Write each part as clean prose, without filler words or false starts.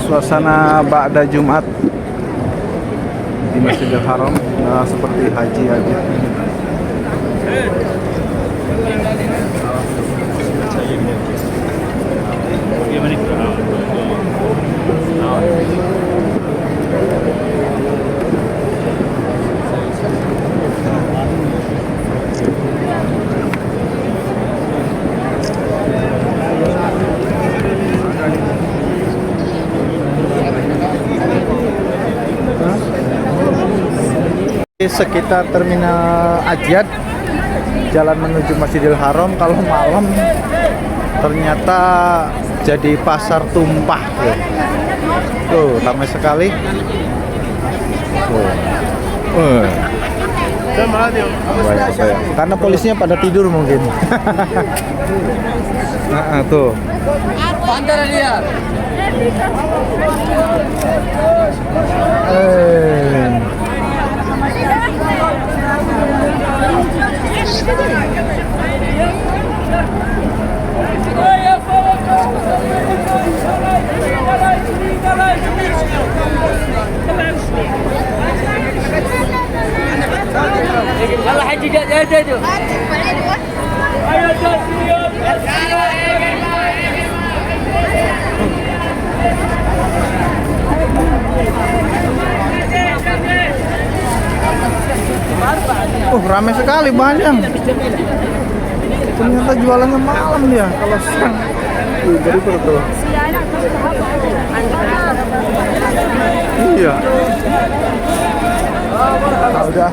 suasana ba'da Jumat di Masjidil Haram, seperti haji aja. Sekitar Terminal Ajiat, jalan menuju Masjidil Haram. Kalau malam ternyata jadi pasar tumpah tuh, ramai sekali tuh. Karena polisinya pada tidur mungkin. Nah, tuh. يلا حجي جددوا Ramai sekali, banyak. Ternyata jualannya malam dia. Kalau siang jadi betul. Iya. Udah.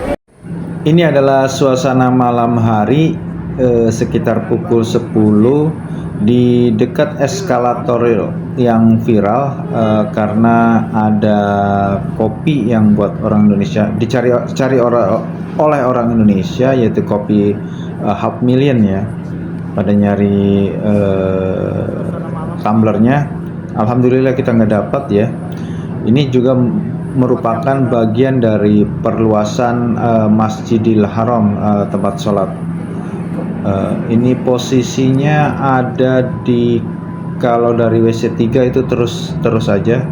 Ini adalah suasana malam hari sekitar pukul 10 di dekat eskalator yang viral karena ada kopi yang buat orang Indonesia dicari oleh orang Indonesia, yaitu kopi half million ya. Pada nyari tumblernya, alhamdulillah kita nggak dapat ya. Ini juga merupakan bagian dari perluasan Masjidil Haram, tempat sholat. Ini posisinya ada di, kalau dari WC 3 itu terus saja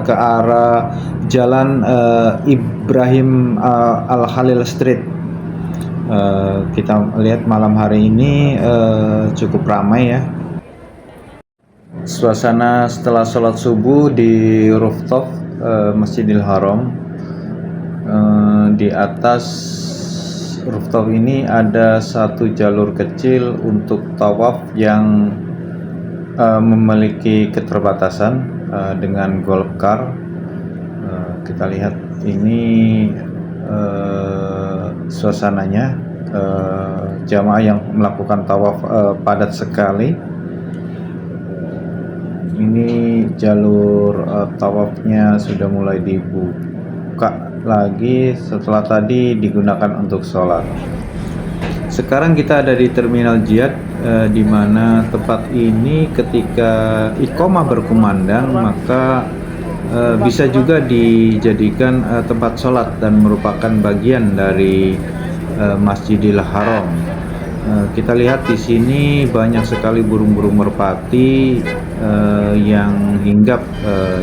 ke arah Jalan Ibrahim Al-Khalil Street. Kita lihat malam hari ini cukup ramai ya. Suasana setelah sholat subuh di rooftop Masjidil Haram. Di atas rooftop ini ada satu jalur kecil untuk tawaf yang memiliki keterbatasan dengan golf car. Kita lihat ini suasananya, jamaah yang melakukan tawaf padat sekali. Ini jalur tawafnya sudah mulai dibuka lagi setelah tadi digunakan untuk sholat. Sekarang kita ada di Terminal Jiyad, di mana tempat ini ketika iqomah berkumandang maka bisa juga dijadikan tempat sholat dan merupakan bagian dari Masjidil Haram. Kita lihat di sini banyak sekali burung-burung merpati yang hinggap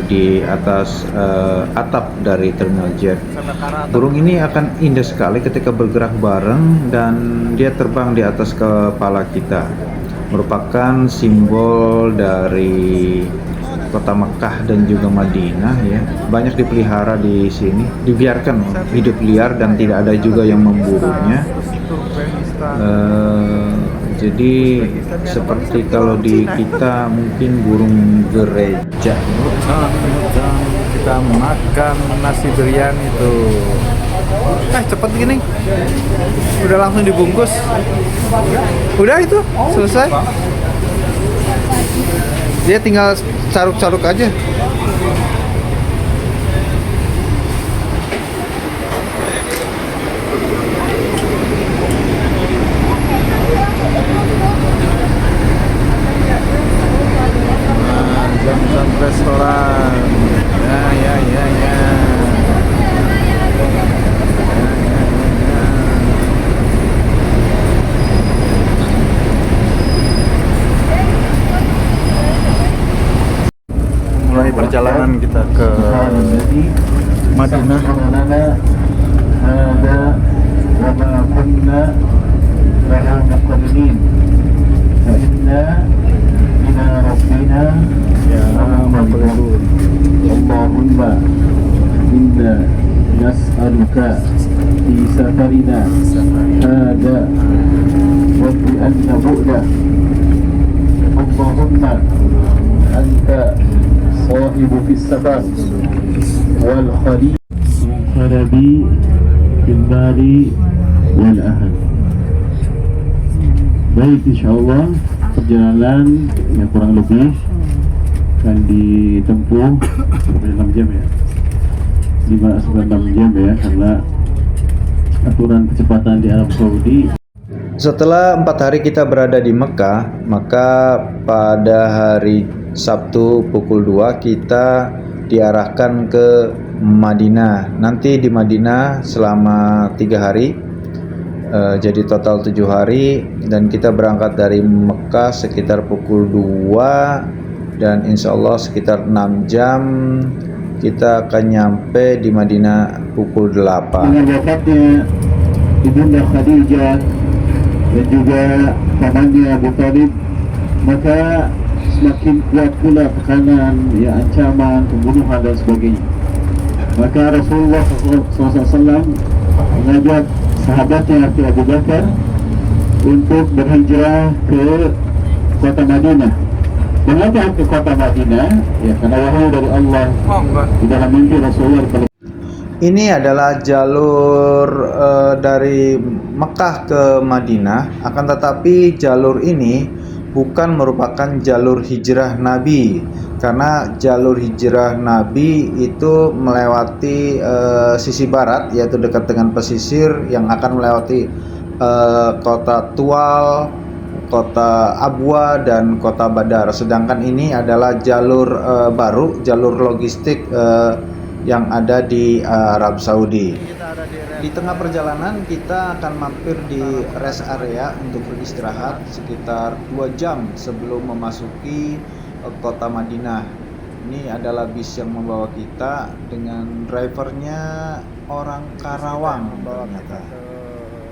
di atas atap dari Terminal Jiyad. Burung ini akan indah sekali ketika bergerak bareng dan dia terbang di atas kepala kita. Merupakan simbol dari kota Mekah dan juga Madinah ya. Banyak dipelihara di sini, dibiarkan hidup liar dan tidak ada juga yang memburunya. Jadi seperti kalau di kita mungkin burung gereja. Kita makan nasi biryani itu. Cepet gini. Udah langsung dibungkus. Udah itu selesai. Dia tinggal caruk-caruk aja. Zam-zam restoran. Ya. perjalanan kita ke Madinah. Ya, Allahumma inna nas'aluka fi safarina hada wa fi anna bu'da Allahumma anta sahibu fis safar wal khalil kharabi bil mali wal ahad. Baik, insyaallah perjalanan yang kurang lebih akan ditempuh 6 jam ya, 5-6 jam ya, karena aturan kecepatan di Arab Saudi. Setelah 4 hari kita berada di Mekah, maka pada hari Sabtu pukul 2 kita diarahkan ke Madinah. Nanti di Madinah selama 3 hari, jadi total 7 hari, dan kita berangkat dari Mekah sekitar pukul 2 dan insya Allah sekitar 6 jam kita akan nyampe di Madinah pukul 8. Dengan wafatnya Ibunda Khadijah dan juga pamannya Abu Talib, maka semakin kuat pula tekanan, ya, ancaman, pembunuhan dan sebagainya. Maka Rasulullah SAW mengajak sahabatnya Abu Bakar untuk berhijrah ke kota Madinah. Mengapa ke kota Madinah? Ya, karena wahyu dari Allah di dalam mimpi Rasulullah. Ini adalah jalur dari Mekah ke Madinah, akan tetapi jalur ini bukan merupakan jalur hijrah Nabi, karena jalur hijrah Nabi itu melewati sisi barat, yaitu dekat dengan pesisir yang akan melewati kota Tual, kota Abwa, dan kota Badar. Sedangkan ini adalah jalur baru, jalur logistik yang ada di Arab Saudi. Di tengah perjalanan kita akan mampir di rest area untuk beristirahat sekitar 2 jam sebelum memasuki kota Madinah. Ini adalah bis yang membawa kita dengan drivernya orang Karawang ternyata.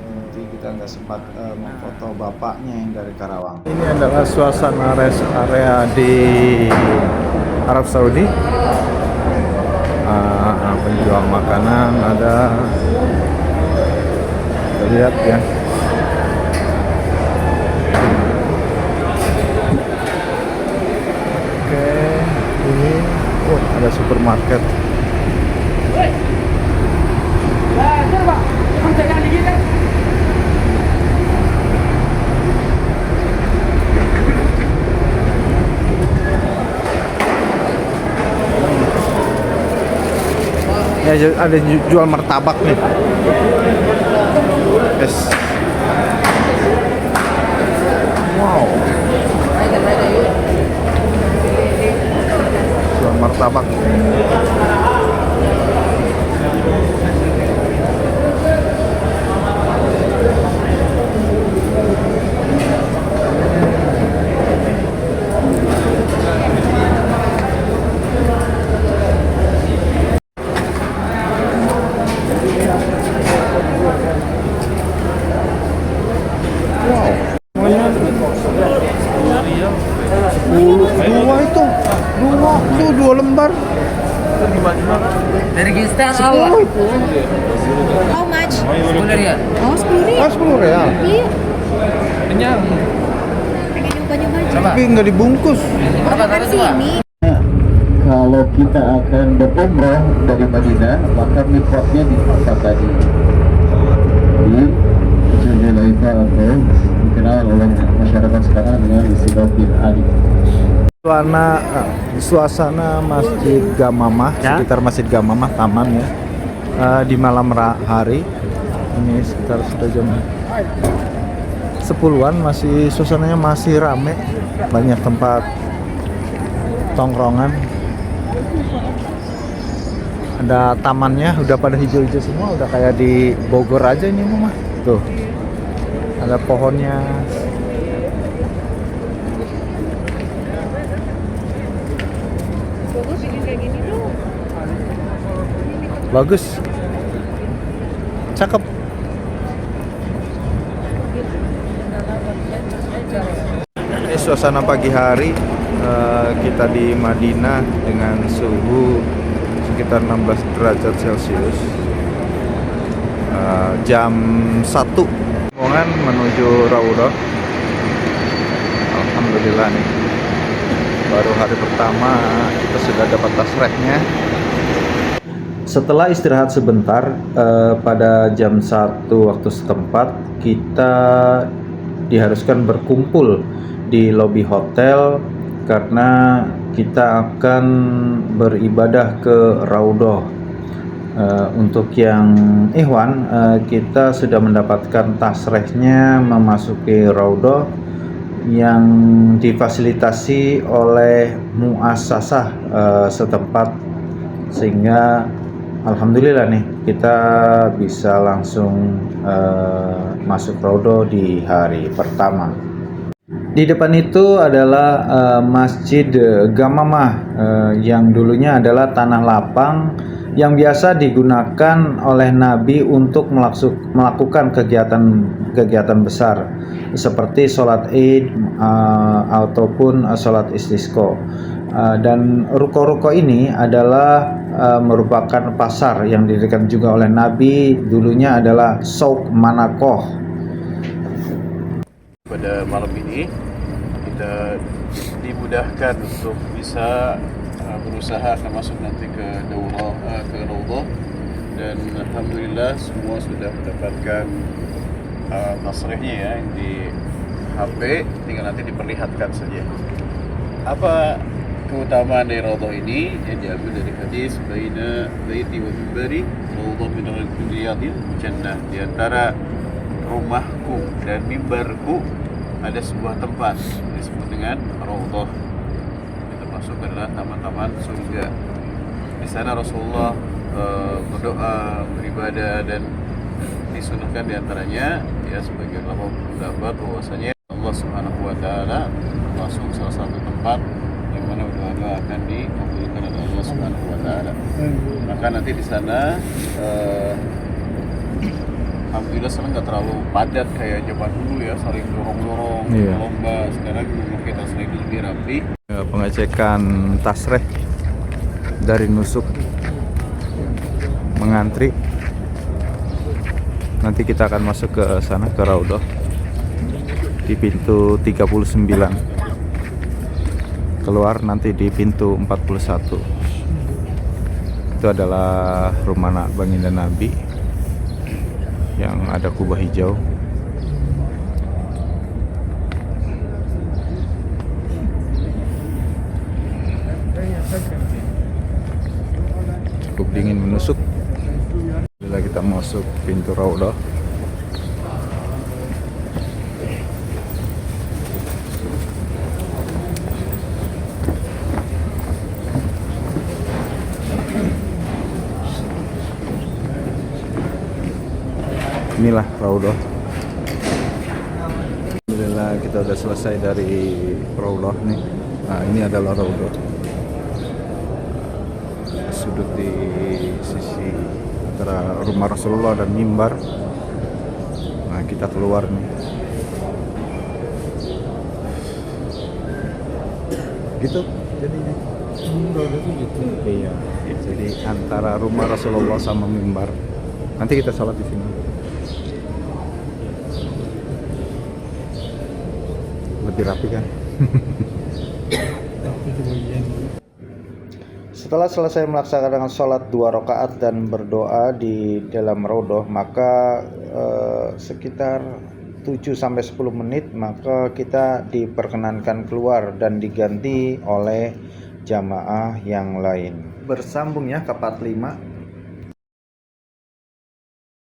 Nanti kita nggak sempat memfoto bapaknya yang dari Karawang. Ini adalah suasana rest area di Arab Saudi. Penjual makanan ada, kita lihat ya. Oke, ini ada supermarket. Ya, ada jual martabak nih. Yes. Wow. Jual martabak. Dua lembar. Dari Gistan awak. How much? 10 rial. Oh, 10 ribu. 10 real. Iya. Kenyang. Pengen nyoba-nyoba aja. Tapi nggak dibungkus. Makan sini. Kalau kita akan berumrah dari Madinah, maka miqatnya di tempat tadi, di Zulhulaifa, atau dikenal oleh masyarakat sekarang dengan istilah Bin Ali. Suasana Masjid Gamamah, sekitar Masjid Gamamah, taman ya, di malam hari ini sekitar sudah jam 10-an, masih suasananya masih rame, banyak tempat tongkrongan, ada tamannya udah pada hijau-hijau semua, udah kayak di Bogor aja ini mah. Tuh ada pohonnya. Bagus bikin kayak gini dong. Bagus. Cakep. Ini suasana pagi hari, kita di Madinah dengan suhu sekitar 16 derajat Celcius. Jam 1 rombongan menuju Raudhah. Alhamdulillah nih, baru hari pertama kita sudah dapat tasrehnya. Setelah istirahat sebentar, pada jam 1 waktu setempat kita diharuskan berkumpul di lobi hotel karena kita akan beribadah ke Raudhah. Untuk yang ikhwan, kita sudah mendapatkan tasrehnya memasuki Raudhah yang difasilitasi oleh muassasah setempat, sehingga alhamdulillah nih kita bisa langsung masuk Raudhah di hari pertama. Di depan itu adalah Masjid Gamamah, yang dulunya adalah tanah lapang yang biasa digunakan oleh Nabi untuk melakukan kegiatan besar seperti sholat Id ataupun sholat istisqa. Dan ruko-ruko ini adalah merupakan pasar yang didirikan juga oleh Nabi, dulunya adalah Souk Manakoh. Pada malam ini kita dimudahkan untuk bisa berusaha akan masuk nanti ke Raudhah, dan alhamdulillah semua sudah mendapatkan tasrihnya ya di HP, tinggal nanti diperlihatkan saja. Apa keutamaan dari Raudhah ini yang diambil dari hadis baina baiti wa mimbari Raudhah min riyadil jannah, di antara rumahku dan mimbarku ada sebuah tempat disebut dengan Raudhah. Itu masuk adalah taman-taman surga. Di sana Rasulullah berdoa, beribadah, dan disunahkan diantaranya ya sebagai pendapat bahwasanya Allah Subhanahu wa taala masuk salah satu tempat yang mana doa-doa akan dikabulkan oleh Allah Subhanahu wa taala. Maka nanti di sana alhamdulillah sekarang nggak terlalu padat kayak zaman dulu ya, saling dorong-dorong, lomba. Sekarang mungkin tasreh itu lebih rapi. Pengecekan tasreh dari nusuk, mengantri. Nanti kita akan masuk ke sana, ke Raudhah di pintu 39. Keluar nanti di pintu 41. Itu adalah rumah baginda Nabi yang ada kubah hijau. Cukup dingin menusuk. Bila kita masuk pintu Raudhah, inilah Raudhah. Alhamdulillah kita udah selesai dari Raudhah nih. Nah, ini adalah Raudhah. Sudut di sisi antara rumah Rasulullah dan mimbar. Nah, kita keluar nih. Gitu jadinya. Iya. Jadi antara rumah Rasulullah sama mimbar. Nanti kita sholat di sini. Lebih rapi kan? Setelah selesai melaksanakan sholat 2 rakaat dan berdoa di dalam Raudhah, maka sekitar 7-10 menit maka kita diperkenankan keluar dan diganti oleh jamaah yang lain. Bersambung ya ke part 5.